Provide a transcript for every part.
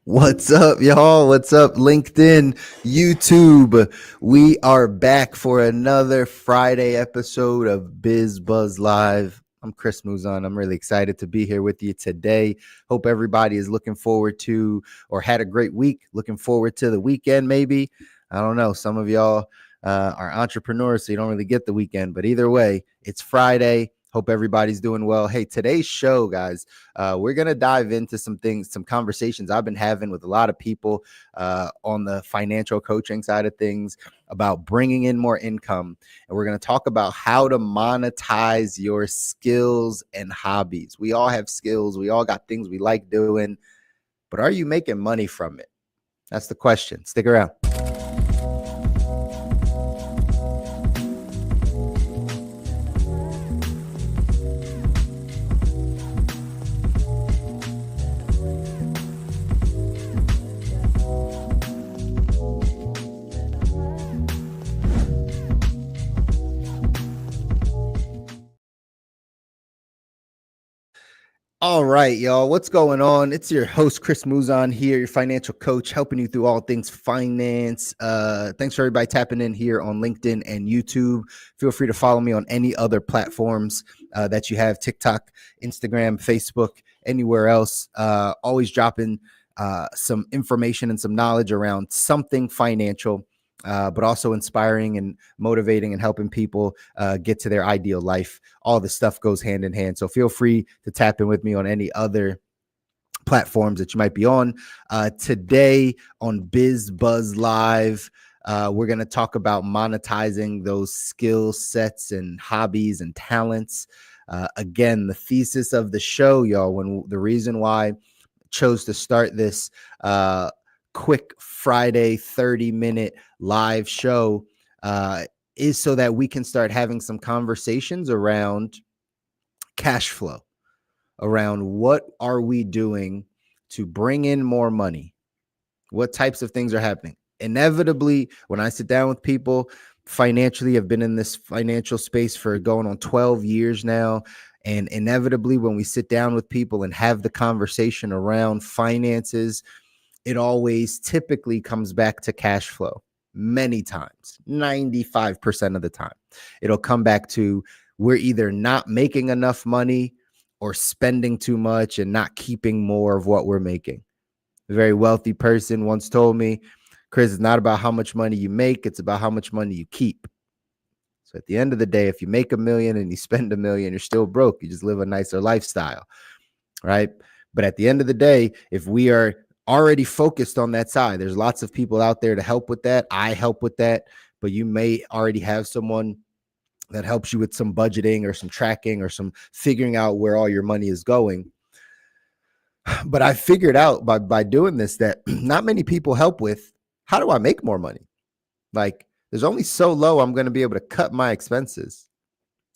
What's up, y'all? What's up, LinkedIn, YouTube? We are back for another Friday episode of BizBuzz Live. I'm Chris Muzan. I'm really excited to be here with you today. Hope everybody is looking forward to or had a great week. Looking forward to the weekend, maybe. I don't know. Some of y'all are entrepreneurs, so you don't really get the weekend. But either way, it's Friday. Hope everybody's doing well. Hey, today's show, guys, we're going to dive into some things, some conversations I've been having with a lot of people on the financial coaching side of things about bringing in more income. And we're going to talk about how to monetize your skills and hobbies. We all have skills. We all got things we like doing, but are you making money from it? That's the question. Stick around. All right, y'all. What's going on? It's your host, Chris Muzan here, your financial coach, helping you through all things finance. Thanks for everybody tapping in here on LinkedIn and YouTube. Feel free to follow me on any other platforms that you have, TikTok, Instagram, Facebook, anywhere else. Always dropping some information and some knowledge around something financial. But also inspiring and motivating and helping people get to their ideal life. All this stuff goes hand in hand. So feel free to tap in with me on any other platforms that you might be on. Today on BizBuzz Live, we're going to talk about monetizing those skill sets and hobbies and talents. Again, the thesis of the show, y'all, the reason why I chose to start this quick Friday 30-minute live show is so that we can start having some conversations around cash flow, around what are we doing to bring in more money? What types of things are happening? Inevitably, when I sit down with people financially, I've been in this financial space for going on 12 years now. And inevitably, when we sit down with people and have the conversation around finances, it always typically comes back to cash flow. Many times, 95% of the time, it'll come back to we're either not making enough money or spending too much and not keeping more of what we're making. A very wealthy person once told me, Chris, it's not about how much money you make, it's about how much money you keep. So at the end of the day, if you make $1 million and you spend $1 million, you're still broke. You just live a nicer lifestyle, right? But at the end of the day, if we are already focused on that side, there's lots of people out there to help with that. I help with that, but you may already have someone that helps you with some budgeting or some tracking or some figuring out where all your money is going. But I figured out by doing this that not many people help with how do I make more money? Like there's only so low I'm going to be able to cut my expenses.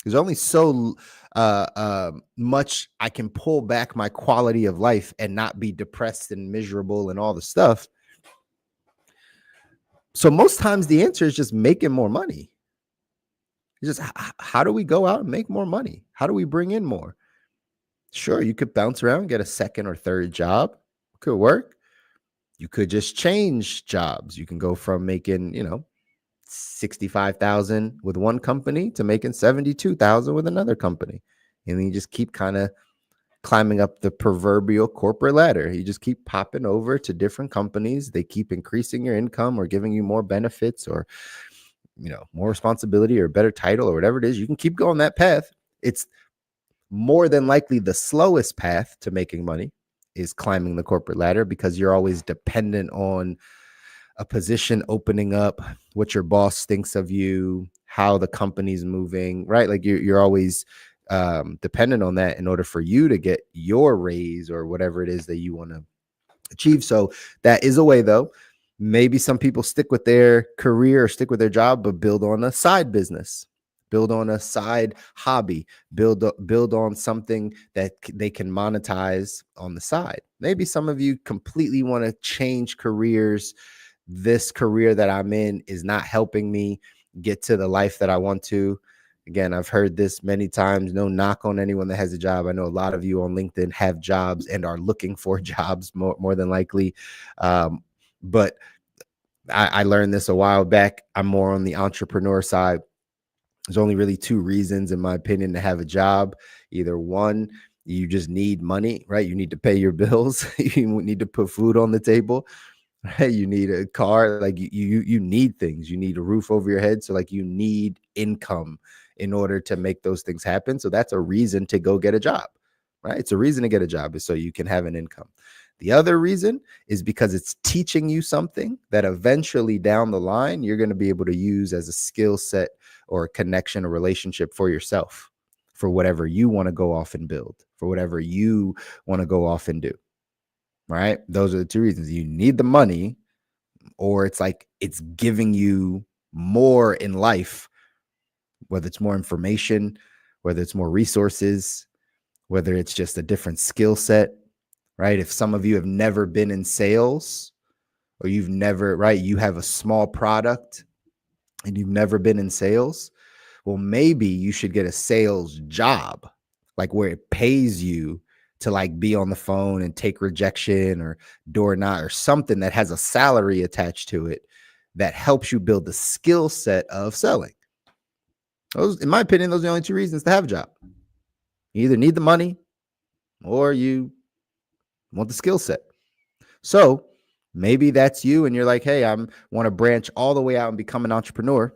There's only so much I can pull back my quality of life and not be depressed and miserable and all the stuff. So most times the answer is just making more money. It's just how do we go out and make more money? How do we bring in more? Sure, you could bounce around, get a second or third job. Could work. You could just change jobs. You can go from making, 65,000 with one company to making 72,000 with another company. And then you just keep kind of climbing up the proverbial corporate ladder. You just keep popping over to different companies. They keep increasing your income or giving you more benefits or, more responsibility or better title or whatever it is. You can keep going that path. It's more than likely the slowest path to making money is climbing the corporate ladder because you're always dependent on a position opening up, what your boss thinks of you, how the company's moving, right? Like you're always dependent on that in order for you to get your raise or whatever it is that you want to achieve. So that is a way, though. Maybe some people stick with their career or stick with their job, but build on a side business, build on a side hobby, build on something that they can monetize on the side. Maybe some of you completely want to change careers. This career that I'm in is not helping me get to the life that I want to. Again, I've heard this many times. No knock on anyone that has a job. I know a lot of you on LinkedIn have jobs and are looking for jobs more than likely. But I learned this a while back. I'm more on the entrepreneur side. There's only really two reasons, in my opinion, to have a job. Either one, you just need money, right? You need to pay your bills. You need to put food on the table. Right? You need a car. Like you need things. You need a roof over your head. So like you need income in order to make those things happen. So that's a reason to go get a job, right? It's a reason to get a job is so you can have an income. The other reason is because it's teaching you something that eventually down the line you're going to be able to use as a skill set or a connection, a relationship for yourself, for whatever you want to go off and build, for whatever you want to go off and do. Right? Those are the two reasons. You need the money, or it's like it's giving you more in life, whether it's more information, whether it's more resources, whether it's just a different skill set, right? If some of you have never been in sales, or you've never, right, you have a small product and you've never been in sales, well, maybe you should get a sales job, like where it pays you to like be on the phone and take rejection or door knock or something that has a salary attached to it that helps you build the skill set of selling. Those, in my opinion, those are the only two reasons to have a job. You either need the money or you want the skill set. So maybe that's you and you're like, hey, I want to branch all the way out and become an entrepreneur.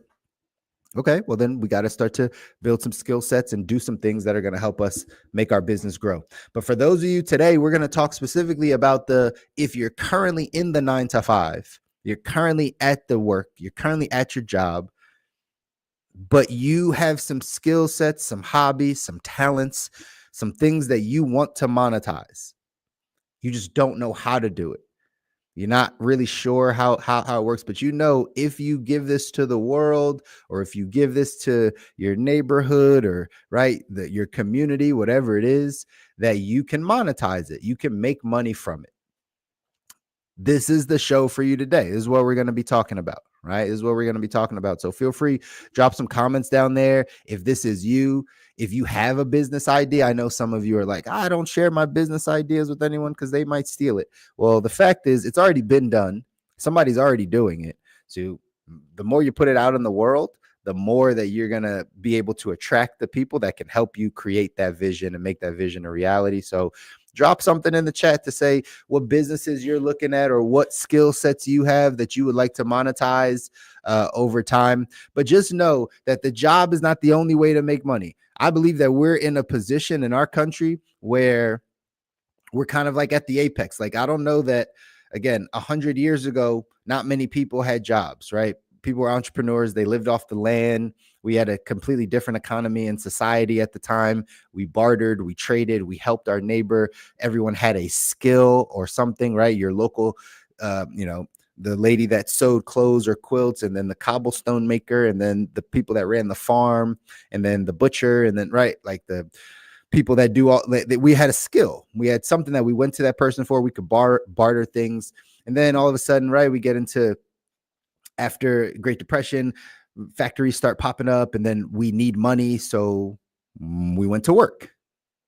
Okay, well, then we got to start to build some skill sets and do some things that are going to help us make our business grow. But for those of you today, we're going to talk specifically about if you're currently in the 9 to 5, you're currently at the work, you're currently at your job, but you have some skill sets, some hobbies, some talents, some things that you want to monetize. You just don't know how to do it. You're not really sure how it works, but if you give this to the world, or if you give this to your neighborhood, or right, your community, whatever it is, that you can monetize it. You can make money from it. This is the show for you today. This is what we're going to be talking about, right? This is what we're going to be talking about. So feel free, drop some comments down there. If this is you, if you have a business idea, I know some of you are like, I don't share my business ideas with anyone because they might steal it. Well, the fact is it's already been done. Somebody's already doing it. So the more you put it out in the world, the more that you're going to be able to attract the people that can help you create that vision and make that vision a reality. So drop something in the chat to say what businesses you're looking at or what skill sets you have that you would like to monetize over time. But just know that the job is not the only way to make money. I believe that we're in a position in our country where we're kind of like at the apex. Like, I don't know that, again, 100 years ago, not many people had jobs, right? People were entrepreneurs. They lived off the land. We had a completely different economy and society at the time. We bartered, we traded, we helped our neighbor. Everyone had a skill or something, right? Your local, the lady that sewed clothes or quilts, and then the cobblestone maker, and then the people that ran the farm, and then the butcher, and then, right, like the people that do all that. We had a skill. We had something that we went to that person for. We could barter things. And then all of a sudden, right, we get into, after Great Depression, factories start popping up, and then we need money. So we went to work.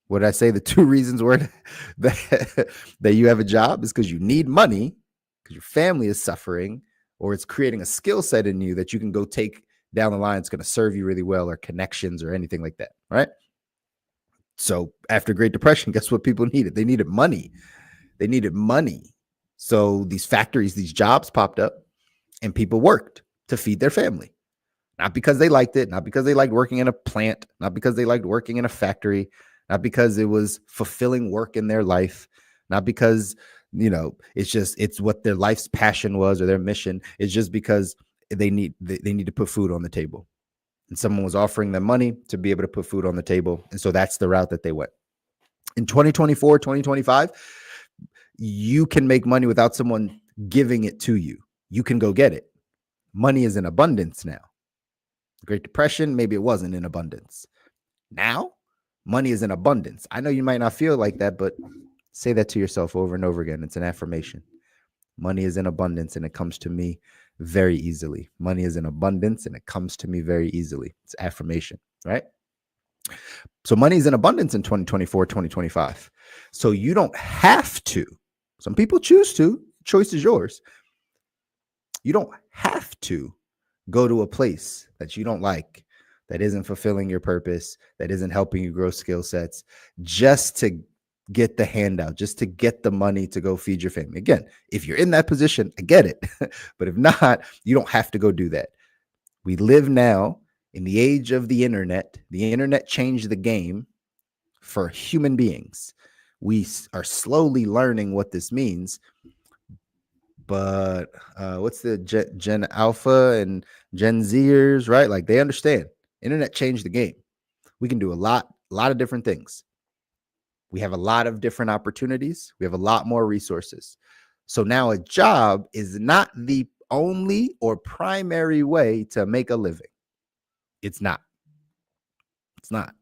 What did I say? The two reasons were that you have a job is because you need money, because your family is suffering, or it's creating a skill set in you that you can go take down the line. It's going to serve you really well, or connections or anything like that. Right. So after Great Depression, guess what people needed? They needed money. They needed money. So these factories, these jobs popped up, and people worked to feed their family. Not because they liked it, not because they liked working in a plant, not because they liked working in a factory, not because it was fulfilling work in their life, not because, it's what their life's passion was or their mission. It's just because they need to put food on the table. And someone was offering them money to be able to put food on the table. And so that's the route that they went. In 2024, 2025, you can make money without someone giving it to you. You can go get it. Money is in abundance now. The Great Depression, maybe it wasn't in abundance. Now, money is in abundance. I know you might not feel like that, but say that to yourself over and over again. It's an affirmation. Money is in abundance, and it comes to me very easily. Money is in abundance, and it comes to me very easily. It's affirmation. right? So money's in abundance in 2024, 2025. So you don't have to. Some people choose to. Choice is yours. You don't have to go to a place that you don't like, that isn't fulfilling your purpose, that isn't helping you grow skill sets, just to get the handout, just to get the money to go feed your family. Again, if you're in that position, I get it. But if not, you don't have to go do that. We live now in the age of the internet. The internet changed the game for human beings. We are slowly learning what this means. But what's the Gen Alpha and Gen Zers, right? Like, they understand. Internet changed the game. We can do a lot of different things. We have a lot of different opportunities. We have a lot more resources. So now a job is not the only or primary way to make a living. It's not. It's not.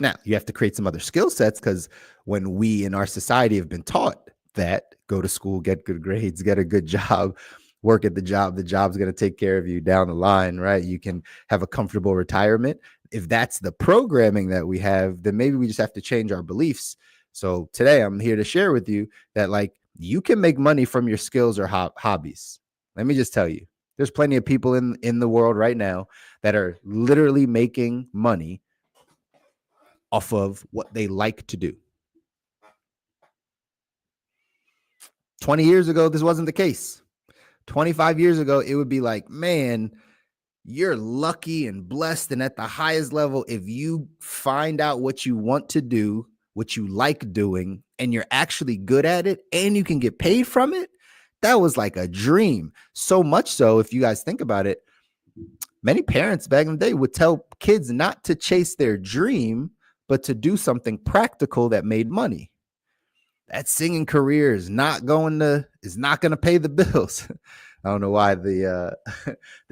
Now, you have to create some other skill sets, because when we in our society have been taught that go to school, get good grades, get a good job, work at the job's going to take care of you down the line, right? You can have a comfortable retirement. If that's the programming that we have, then maybe we just have to change our beliefs. So today I'm here to share with you that, like, you can make money from your skills or hobbies. Let me just tell you, there's plenty of people in the world right now that are literally making money off of what they like to do. 20 years ago, this wasn't the case. 25 years ago, it would be like, man, you're lucky and blessed and at the highest level if you find out what you want to do, what you like doing, and you're actually good at it and you can get paid from it. That was like a dream. So much so, if you guys think about it, many parents back in the day would tell kids not to chase their dream, but to do something practical that made money. That singing career is not going to pay the bills. I don't know why the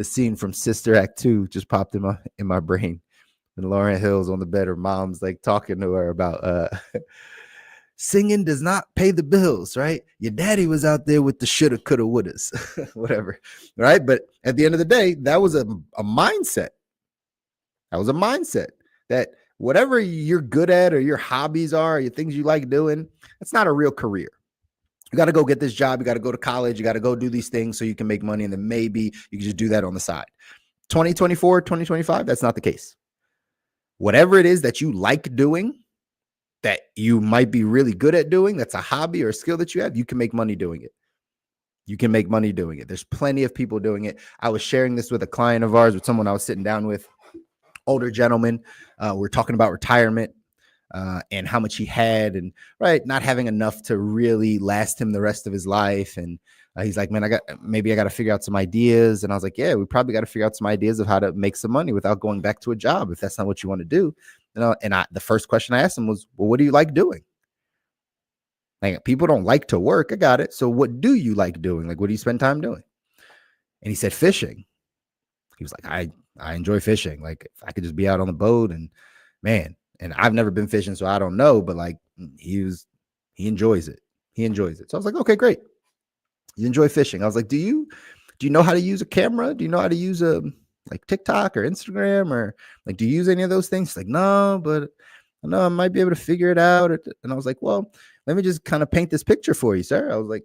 scene from Sister Act 2 just popped in my brain. And Lauryn Hill's on the bed, her mom's like talking to her about singing does not pay the bills, right? Your daddy was out there with the shoulda, coulda, wouldas, whatever, right? But at the end of the day, that was a mindset. That was a mindset that whatever you're good at or your hobbies are, or your things you like doing, it's not a real career. You got to go get this job. You got to go to college. You got to go do these things so you can make money. And then maybe you can just do that on the side. 2024, 2025, that's not the case. Whatever it is that you like doing, that you might be really good at doing, that's a hobby or a skill that you have, you can make money doing it. You can make money doing it. There's plenty of people doing it. I was sharing this with a client of ours, with someone I was sitting down with, older gentleman. We're talking about retirement and how much he had, and right, not having enough to really last him the rest of his life. And he's like, man, I got to figure out some ideas. And I was like, yeah, we probably got to figure out some ideas of how to make some money without going back to a job, if that's not what you want to do. The first question I asked him was, well, what do you like doing? Like, people don't like to work. I got it. So what do you like doing? Like, what do you spend time doing? And he said, fishing. He was like, I enjoy fishing. Like, if I could just be out on the boat, and man, and I've never been fishing, so I don't know, but like, he enjoys it. He enjoys it. So I was like, okay, great. You enjoy fishing. I was like, do you know how to use a camera? Do you know how to use like TikTok or Instagram, or like, do you use any of those things? He's like, no, but I know I might be able to figure it out. And I was like, well, let me just kind of paint this picture for you, sir. I was like,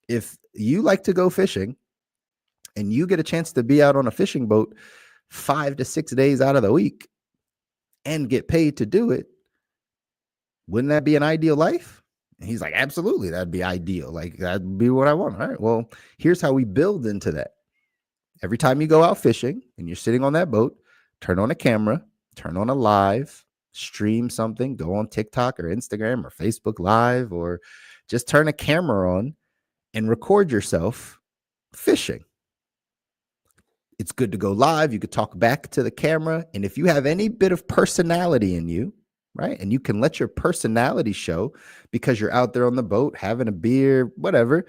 if you like to go fishing and you get a chance to be out on a fishing boat 5 to 6 days out of the week and get paid to do it, wouldn't that be an ideal life? And he's like, absolutely, that'd be ideal. Like, that'd be what I want. All right, well, here's how we build into that. Every time you go out fishing and you're sitting on that boat, turn on a camera, turn on a live, stream something, go on TikTok or Instagram or Facebook Live, or just turn a camera on and record yourself fishing. It's good to go live. You could talk back to the camera. And if you have any bit of personality in you, right, and you can let your personality show because you're out there on the boat, having a beer, whatever,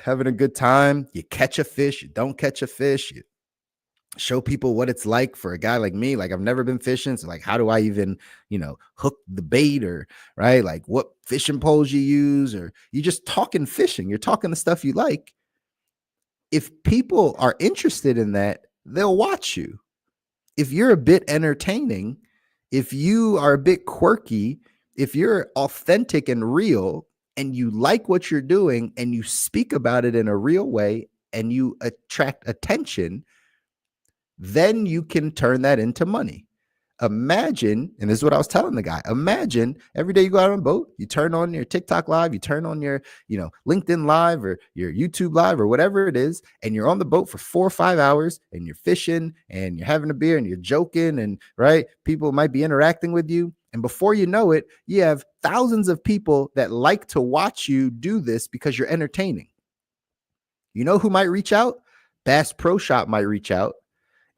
having a good time, you catch a fish, you don't catch a fish, you show people what it's like for a guy like me. Like, I've never been fishing. So like, how do I even, hook the bait, or right, like what fishing poles you use, or you just talking fishing, you're talking the stuff you like. If people are interested in that, they'll watch you. if you're a bit entertaining, if you are a bit quirky, if you're authentic and real and you like what you're doing and you speak about it in a real way and you attract attention, then you can turn that into money. Imagine, and this is what I was telling the guy, imagine every day you go out on a boat, you turn on your TikTok live, you turn on your, LinkedIn live or your YouTube live or whatever it is, and you're on the boat for 4 or 5 hours and you're fishing and you're having a beer and you're joking and right, people might be interacting with you. And before you know it, you have thousands of people that like to watch you do this because you're entertaining. You know who might reach out? Bass Pro Shop might reach out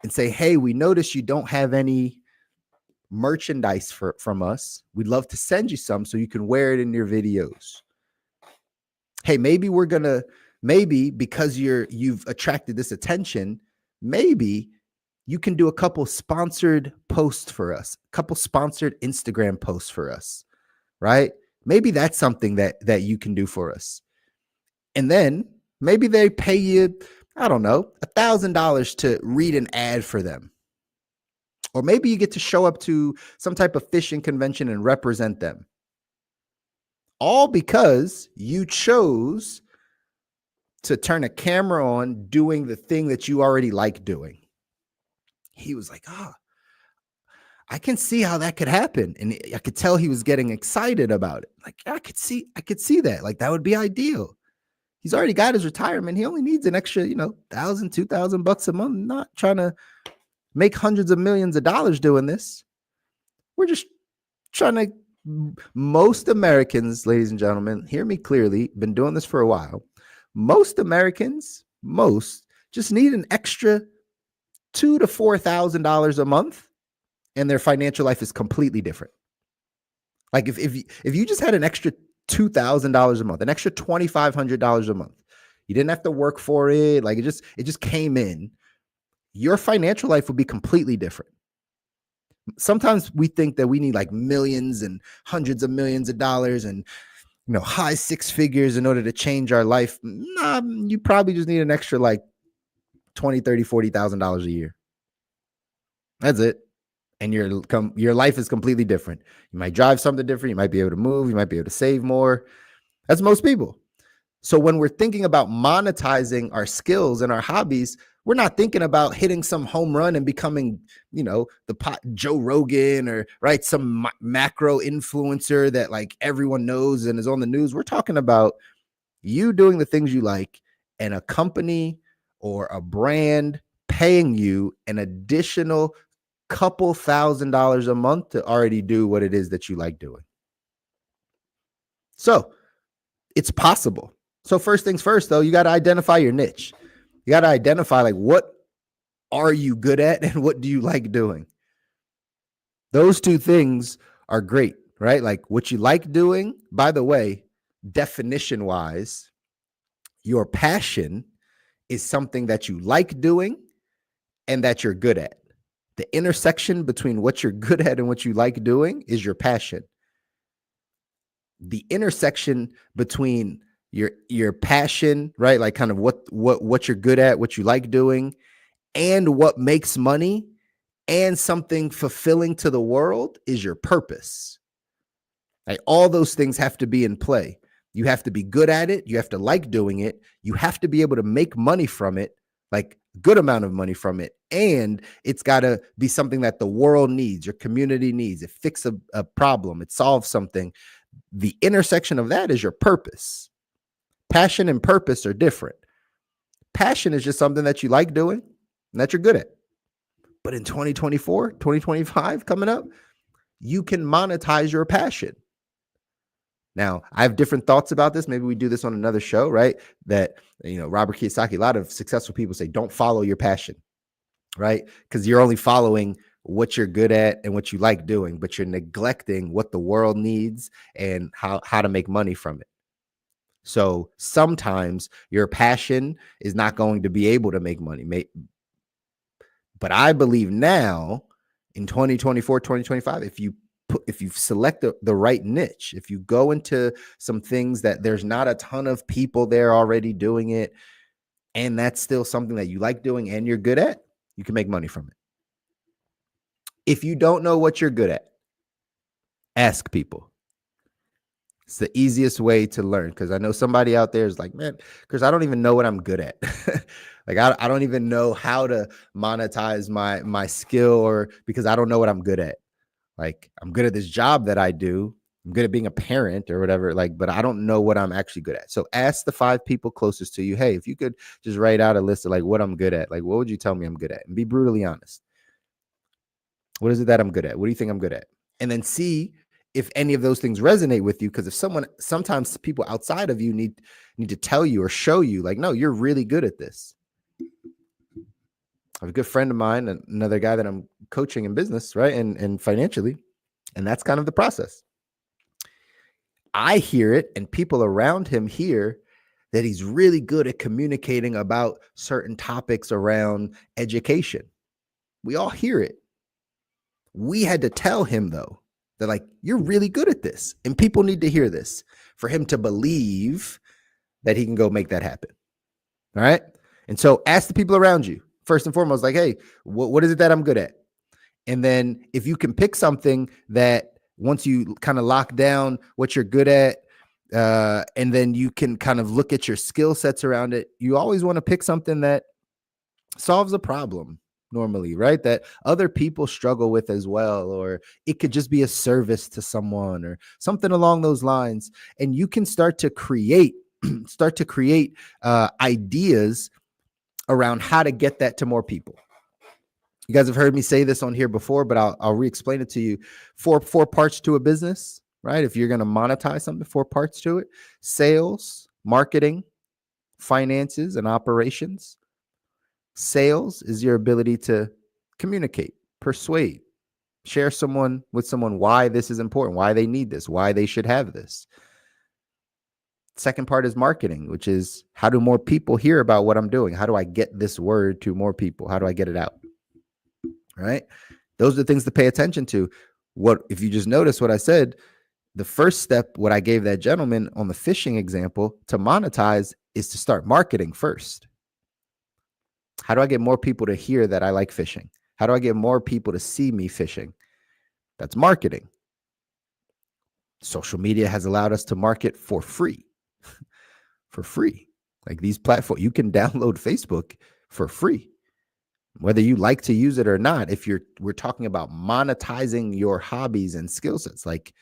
and say, hey, we noticed you don't have any merchandise from us. We'd love to send you some so you can wear it in your videos. Hey, maybe because you've attracted this attention, maybe you can do a couple sponsored posts for us, a couple sponsored Instagram posts for us, right? Maybe that's something that you can do for us. And then maybe they pay you, I don't know, $1,000 to read an ad for them. Or maybe you get to show up to some type of fishing convention and represent them. All because you chose to turn a camera on doing the thing that you already like doing. He was like, I can see how that could happen. And I could tell he was getting excited about it. Like, I could see that. Like, that would be ideal. He's already got his retirement. He only needs an extra, $1,000, $2,000 a month. Not trying to make hundreds of millions of dollars doing this. We're just trying to, most Americans, ladies and gentlemen, hear me clearly, been doing this for a while. Most Americans, just need an extra $2,000 to $4,000 a month, and their financial life is completely different. Like if you just had an extra $2,000 a month, an extra $2,500 a month, you didn't have to work for it. Like it just came in. Your financial life would be completely different. Sometimes we think that we need like millions and hundreds of millions of dollars and high six figures in order to change our life. Nah, you probably just need an extra like $20,000, $30,000, $40,000 a year. That's it. And your life is completely different. You might drive something different. You might be able to move. You might be able to save more. That's most people. So when we're thinking about monetizing our skills and our hobbies, we're not thinking about hitting some home run and becoming, Joe Rogan or right, some macro influencer that like everyone knows and is on the news. We're talking about you doing the things you like and a company or a brand paying you an additional couple $1,000s a month to already do what it is that you like doing. So it's possible. So first things first, though, you got to identify your niche. You got to identify like what are you good at and what do you like doing? Those two things are great, right? Like what you like doing, by the way, definition wise, your passion is something that you like doing and that you're good at. The intersection between what you're good at and what you like doing is your passion. The intersection between your passion, right? Like kind of what you're good at, what you like doing, and what makes money and something fulfilling to the world is your purpose. Like all those things have to be in play. You have to be good at it. You have to like doing it. You have to be able to make money from it, like good amount of money from it. And it's got to be something that the world needs, your community needs. It fixes a problem. It solves something. The intersection of that is your purpose. Passion and purpose are different. Passion is just something that you like doing and that you're good at. But in 2024, 2025 coming up, you can monetize your passion. Now, I have different thoughts about this. Maybe we do this on another show, right? That, Robert Kiyosaki, a lot of successful people say, don't follow your passion, right? Because you're only following what you're good at and what you like doing, but you're neglecting what the world needs and how to make money from it. So sometimes your passion is not going to be able to make money. But I believe now in 2024, 2025, if you select the right niche, if you go into some things that there's not a ton of people there already doing it, and that's still something that you like doing and you're good at, you can make money from it. If you don't know what you're good at, ask people. It's the easiest way to learn, because I know somebody out there is like, man, because I don't even know what I'm good at. Like I don't even know how to monetize my skill, or because I don't know what I'm good at. Like, I'm good at this job that I do. I'm good at being a parent or whatever, like, but I don't know what I'm actually good at. So ask the 5 people closest to you, hey, if you could just write out a list of like what I'm good at, like what would you tell me I'm good at? And be brutally honest. What is it that I'm good at? What do you think I'm good at? And then see if any of those things resonate with you. Because if sometimes people outside of you need to tell you or show you, like, no, you're really good at this. I have a good friend of mine, another guy that I'm coaching in business, right? And financially. And that's kind of the process. I hear it, and people around him hear that he's really good at communicating about certain topics around education. We all hear it. We had to tell him, though, that like, you're really good at this, and people need to hear this for him to believe that he can go make that happen. All right. And so ask the people around you first and foremost, like, hey, what is it that I'm good at? And then if you can pick something that once you kind of lock down what you're good at, and then you can kind of look at your skill sets around it, you always want to pick something that solves a problem normally, right? That other people struggle with as well, or it could just be a service to someone or something along those lines. And you can start to create ideas around how to get that to more people. You guys have heard me say this on here before, but I'll re-explain it to you. Four parts to a business, right? If you're going to monetize something, 4 parts to it: sales, marketing, finances, and operations. Sales is your ability to communicate, persuade, share with someone why this is important, why they need this, why they should have this. Second part is marketing, which is how do more people hear about what I'm doing? How do I get this word to more people? How do I get it out? Right? Those are the things to pay attention to. What if you just notice what I said? The first step, what I gave that gentleman on the fishing example, to monetize is to start marketing first. How do I get more people to hear that I like fishing? How do I get more people to see me fishing? That's marketing. Social media has allowed us to market for free. For free. Like these platforms, you can download Facebook for free, whether you like to use it or not. We're talking about monetizing your hobbies and skill sets. Like,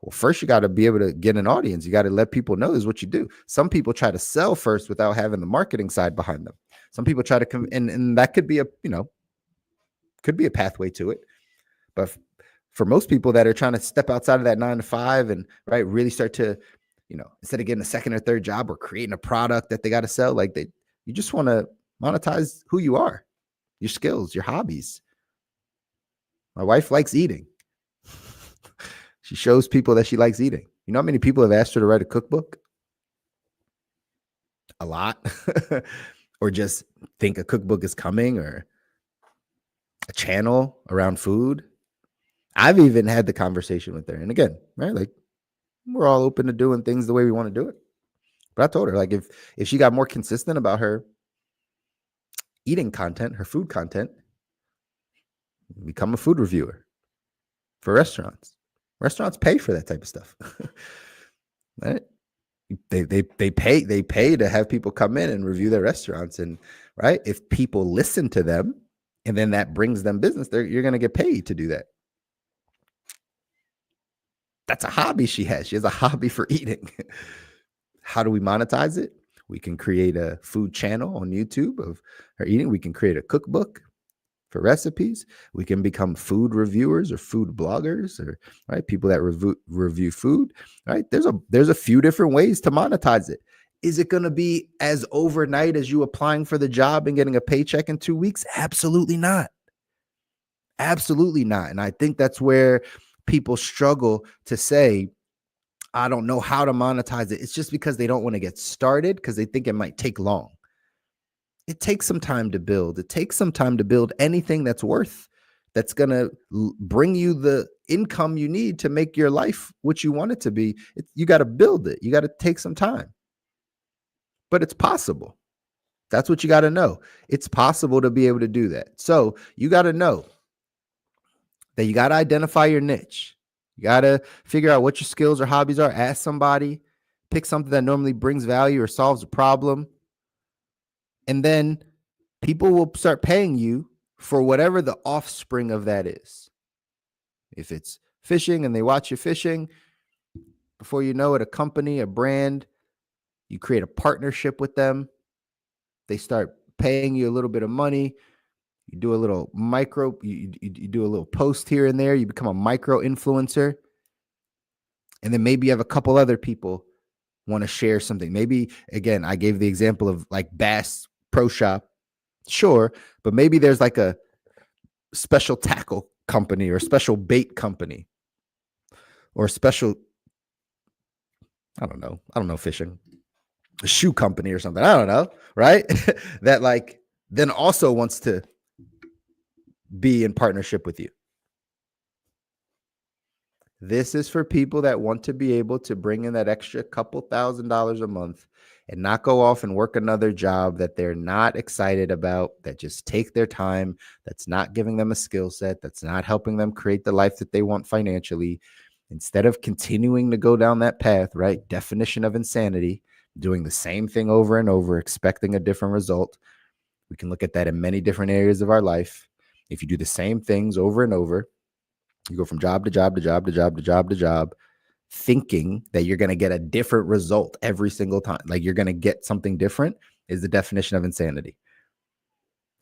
well, first you got to be able to get an audience. You got to let people know this is what you do. Some people try to sell first without having the marketing side behind them. Some people try to and that could be a pathway to it. But for most people that are trying to step outside of that 9 to 5 and really start to, instead of getting a second or third job or creating a product that they got to sell, like you just want to monetize who you are, your skills, your hobbies. My wife likes eating. She shows people that she likes eating. You know how many people have asked her to write a cookbook? A lot. Or just think a cookbook is coming, or a channel around food. I've even had the conversation with her. And again, right, like, we're all open to doing things the way we want to do it. But I told her, like, if she got more consistent about her eating content, her food content, become a food reviewer for restaurants. Restaurants pay for that type of stuff. Right? They pay to have people come in and review their restaurants. And right, if people listen to them and then that brings them business, you're going to get paid to do that. That's a hobby she has. She has a hobby for eating. How do we monetize it? We can create a food channel on YouTube of her eating. We can create a cookbook for recipes. We can become food reviewers or food bloggers, or people that review food. Right? There's a few different ways to monetize it. Is it going to be as overnight as you applying for the job and getting a paycheck in 2 weeks? Absolutely not. Absolutely not. And I think that's where people struggle to say, I don't know how to monetize it. It's just because they don't want to get started because they think it might take long. It takes some time to build. It takes some time to build anything that's going to bring you the income you need to make your life what you want it to be. You got to build it. You got to take some time. But it's possible. That's what you got to know. It's possible to be able to do that. So you got to know, that you got to identify your niche. You got to figure out what your skills or hobbies are. Ask somebody, pick something that normally brings value or solves a problem. And then people will start paying you for whatever the offspring of that is. If it's fishing and they watch you fishing, before you know it, a company, a brand, you create a partnership with them. They start paying you a little bit of money. You do a little you do a little post here and there. You become a micro influencer. And then maybe you have a couple other people want to share something. Maybe, again, I gave the example of like Bass Pro Shop. Sure. But maybe there's like a special tackle company or a special bait company or a special, I don't know, fishing, a shoe company or something. I don't know. Right. That like then also wants to be in partnership with you. This is for people that want to be able to bring in that extra couple $1,000s a month and not go off and work another job that they're not excited about, that just take their time, that's not giving them a skill set, that's not helping them create the life that they want financially. Instead of continuing to go down that path, right? Definition of insanity, doing the same thing over and over, expecting a different result. We can look at that in many different areas of our life. If you do the same things over and over, you go from job to job to job to job to job to job, thinking that you're going to get a different result every single time, like you're going to get something different, is the definition of insanity.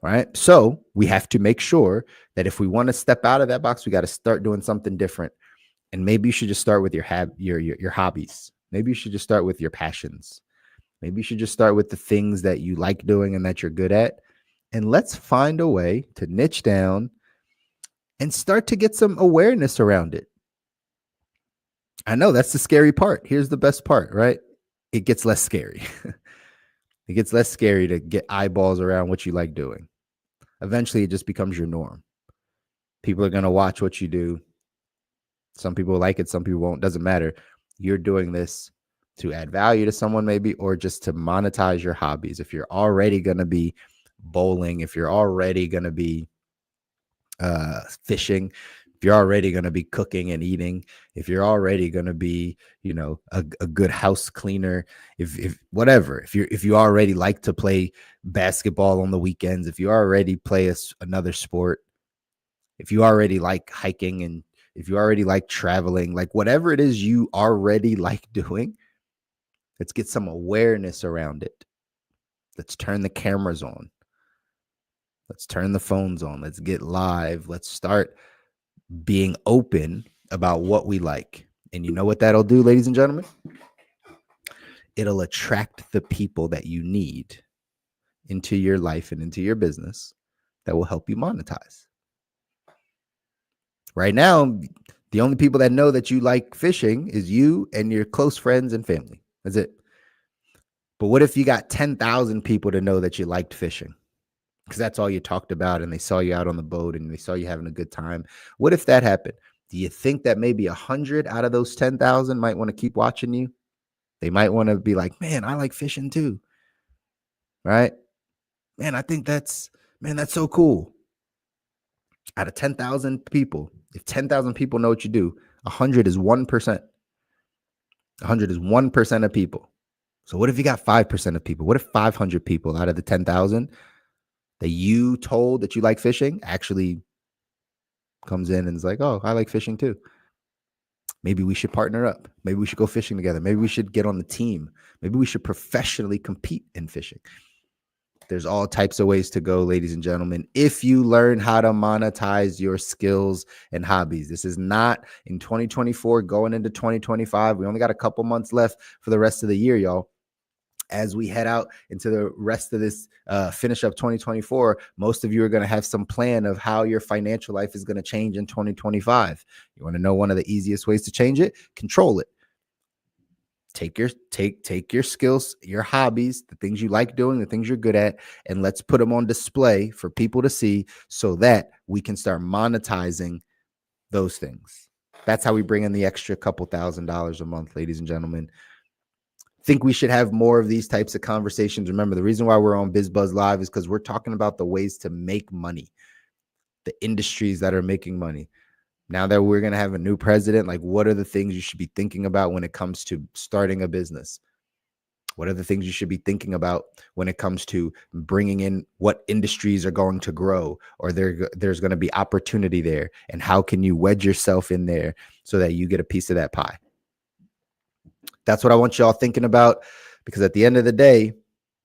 Right? So we have to make sure that if we want to step out of that box, we got to start doing something different. And maybe you should just start with your hobbies. Maybe you should just start with your passions. Maybe you should just start with the things that you like doing and that you're good at. And let's find a way to niche down and start to get some awareness around it. I know that's the scary part. Here's the best part, right? It gets less scary. It gets less scary to get eyeballs around what you like doing. Eventually, it just becomes your norm. People are going to watch what you do. Some people like it, some people won't. Doesn't matter. You're doing this to add value to someone maybe, or just to monetize your hobbies. If you're already going to be bowling, if you're already going to be fishing, if you're already going to be cooking and eating, if you're already going to be, a good house cleaner, if whatever, if you already like to play basketball on the weekends, if you already play another sport, if you already like hiking, and if you already like traveling, like whatever it is you already like doing, let's get some awareness around it. Let's turn the cameras on. Let's turn the phones on. Let's get live. Let's start being open about what we like. And you know what that'll do, ladies and gentlemen? It'll attract the people that you need into your life and into your business that will help you monetize. Right now, the only people that know that you like fishing is you and your close friends and family. That's it. But what if you got 10,000 people to know that you liked fishing? Because that's all you talked about, and they saw you out on the boat and they saw you having a good time. What if that happened? Do you think that maybe 100 out of those 10,000 might want to keep watching you? They might want to be like, man, I like fishing too. Right? Man, I think that's so cool. Out of 10,000 people, if 10,000 people know what you do, 100 is 1%. 100 is 1% of people. So what if you got 5% of people? What if 500 people out of the 10,000 that you told that you like fishing actually comes in and is like, oh, I like fishing too. Maybe we should partner up. Maybe we should go fishing together. Maybe we should get on the team. Maybe we should professionally compete in fishing. There's all types of ways to go, ladies and gentlemen, if you learn how to monetize your skills and hobbies. This is not in 2024 going into 2025. We only got a couple months left for the rest of the year, y'all. As we head out into the rest of this finish up 2024, most of you are going to have some plan of how your financial life is going to change in 2025. You want to know one of the easiest ways to change it? Control it. Take your skills, your hobbies, the things you like doing, the things you're good at, and let's put them on display for people to see so that we can start monetizing those things. That's how we bring in the extra couple $1,000s a month, ladies and gentlemen. Think we should have more of these types of conversations. Remember, the reason why we're on BizBuzz Live is because we're talking about the ways to make money, the industries that are making money. Now that we're going to have a new president, like, what are the things you should be thinking about when it comes to starting a business? What are the things you should be thinking about when it comes to bringing in what industries are going to grow, or there's going to be opportunity there, and how can you wedge yourself in there so that you get a piece of that pie? That's what I want y'all thinking about, because at the end of the day,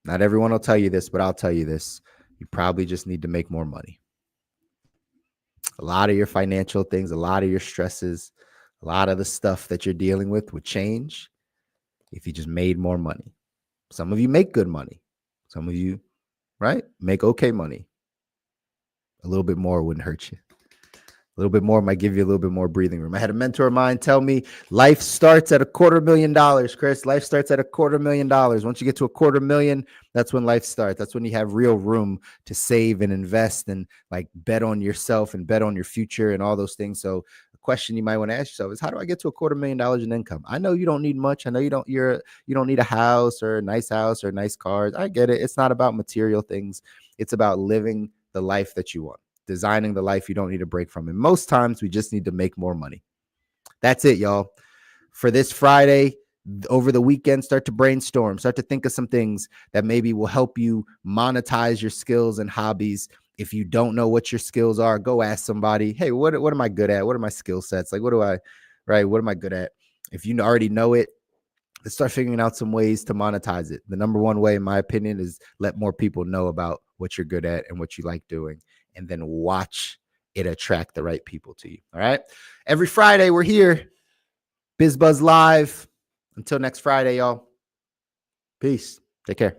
not everyone will tell you this, but I'll tell you this. You probably just need to make more money. A lot of your financial things, a lot of your stresses, a lot of the stuff that you're dealing with would change if you just made more money. Some of you make good money. Some of you, right, make okay money. A little bit more wouldn't hurt you. A little bit more might give you a little bit more breathing room. I had a mentor of mine tell me life starts at $250,000, Chris. Life starts at $250,000. Once you get to $250,000, that's when life starts. That's when you have real room to save and invest and like bet on yourself and bet on your future and all those things. So the question you might want to ask yourself is, how do I get to $250,000 in income? I know you don't need much. I know you don't need a house or a nice cars. I get it. It's not about material things. It's about living the life that you want, designing the life you don't need a break from. And most times we just need to make more money. That's it, y'all. For this Friday, over the weekend, start to brainstorm, start to think of some things that maybe will help you monetize your skills and hobbies. If you don't know what your skills are, go ask somebody, hey, what am I good at? What are my skill sets? Like, what am I good at? If you already know it, let's start figuring out some ways to monetize it. The number one way, in my opinion, is let more people know about what you're good at and what you like doing, and then watch it attract the right people to you. All right. Every Friday, we're here. BizBuzz Live. Until next Friday, y'all. Peace. Take care.